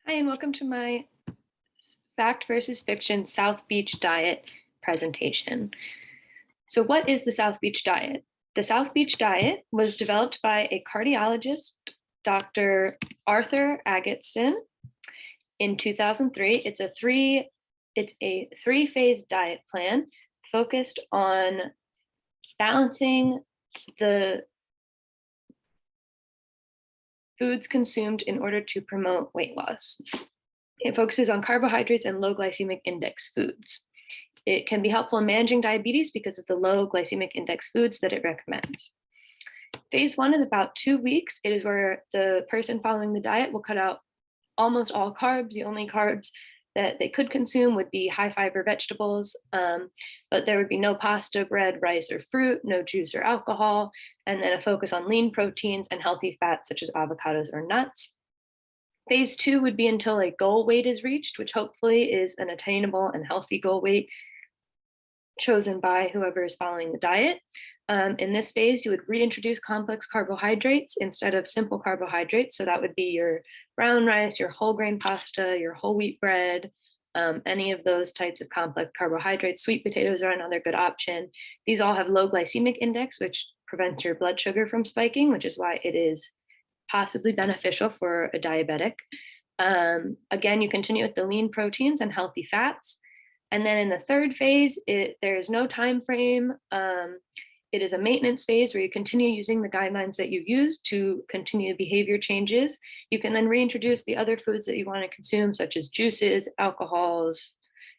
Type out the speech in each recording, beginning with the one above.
Hi, and welcome to my Fact versus Fiction South Beach Diet presentation. So what is the South Beach Diet? The South Beach Diet was developed by a cardiologist, Dr. Arthur Agatston, in 2003. It's a three-phase diet plan focused on balancing the foods consumed in order to promote weight loss. It focuses on carbohydrates and low glycemic index foods. It can be helpful in managing diabetes because of the low glycemic index foods that it recommends. Phase 1 is about 2 weeks. It is where the person following the diet will cut out almost all carbs. The only carbs that they could consume would be high fiber vegetables, but there would be no pasta, bread, rice, or fruit, no juice or alcohol, and then a focus on lean proteins and healthy fats such as avocados or nuts. Phase 2 would be until a goal weight is reached, which hopefully is an attainable and healthy goal weight chosen by whoever is following the diet. In this phase, you would reintroduce complex carbohydrates instead of simple carbohydrates. So that would be your brown rice, your whole grain pasta, your whole wheat bread, any of those types of complex carbohydrates. Sweet potatoes are another good option. These all have low glycemic index, which prevents your blood sugar from spiking, which is why it is possibly beneficial for a diabetic. Again, you continue with the lean proteins and healthy fats. And then in the third phase, there is no time frame. It is a maintenance phase where you continue using the guidelines that you use to continue behavior changes. You can then reintroduce the other foods that you want to consume, such as juices, alcohols,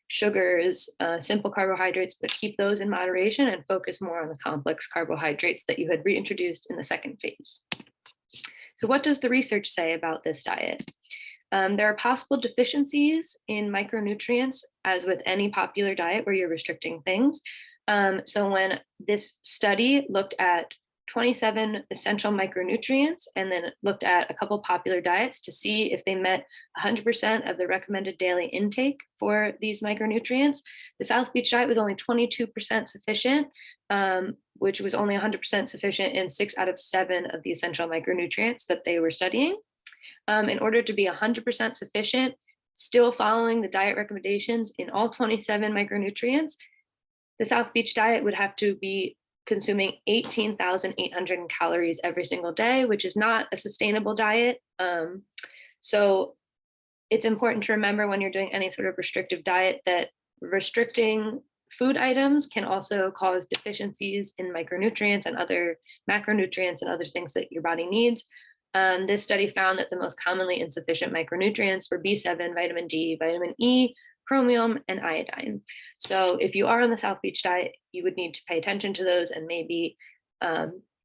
sugars, simple carbohydrates, but keep those in moderation and focus more on the complex carbohydrates that you had reintroduced in the second phase. So what does the research say about this diet? There are possible deficiencies in micronutrients, as with any popular diet where you're restricting things. So when this study looked at 27 essential micronutrients and then looked at a couple popular diets to see if they met 100% of the recommended daily intake for these micronutrients, the South Beach diet was only 22% sufficient, which was only 100% sufficient in 6 out of 7 of the essential micronutrients that they were studying. In order to be 100% sufficient, still following the diet recommendations in all 27 micronutrients, the South Beach diet would have to be consuming 18,800 calories every single day, which is not a sustainable diet. So it's important to remember when you're doing any sort of restrictive diet that restricting food items can also cause deficiencies in micronutrients and other macronutrients and other things that your body needs. This study found that the most commonly insufficient micronutrients were B7, vitamin D, vitamin E, chromium, and iodine. So if you are on the South Beach diet, you would need to pay attention to those and maybe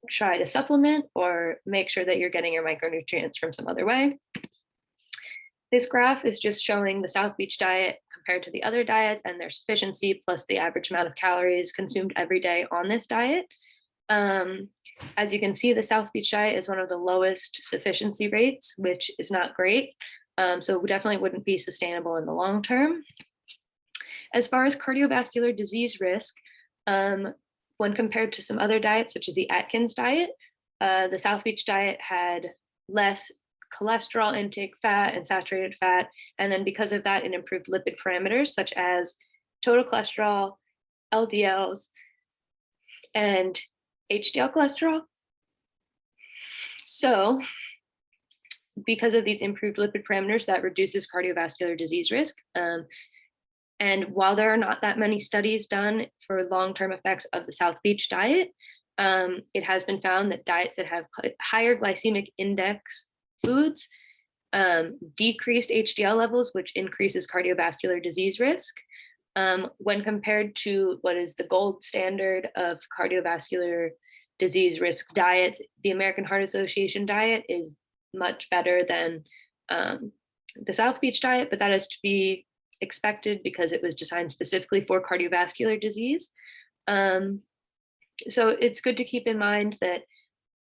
try to supplement or make sure that you're getting your micronutrients from some other way. This graph is just showing the South Beach diet compared to the other diets and their sufficiency plus the average amount of calories consumed every day on this diet. As you can see, the South Beach diet is one of the lowest sufficiency rates, which is not great. So definitely wouldn't be sustainable in the long term. As far as cardiovascular disease risk, when compared to some other diets, such as the Atkins diet, the South Beach diet had less cholesterol intake, fat, and saturated fat. And then because of that, it improved lipid parameters such as total cholesterol, LDLs, and HDL cholesterol. So because of these improved lipid parameters, that reduces cardiovascular disease risk. And while there are not that many studies done for long-term effects of the South Beach diet, it has been found that diets that have higher glycemic index foods decreased HDL levels, which increases cardiovascular disease risk. When compared to what is the gold standard of cardiovascular disease risk diets, the American Heart Association diet is much better than the South Beach diet, but that is to be expected because it was designed specifically for cardiovascular disease. So it's good to keep in mind that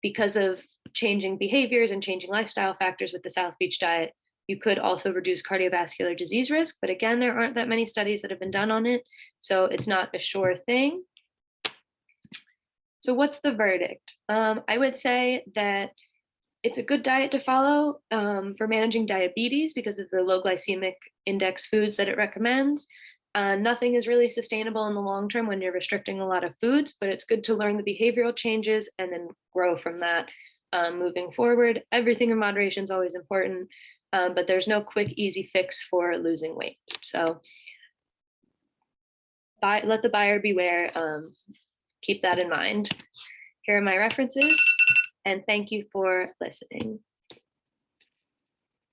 because of changing behaviors and changing lifestyle factors with the South Beach diet, you could also reduce cardiovascular disease risk. But again, there aren't that many studies that have been done on it, so it's not a sure thing. So what's the verdict? I would say that It's a good diet to follow for managing diabetes because of the low glycemic index foods that it recommends. Nothing is really sustainable in the long term when you're restricting a lot of foods, but it's good to learn the behavioral changes and then grow from that moving forward. Everything in moderation is always important, but there's no quick, easy fix for losing weight. So let the buyer beware. Keep that in mind. Here are my references, and thank you for listening.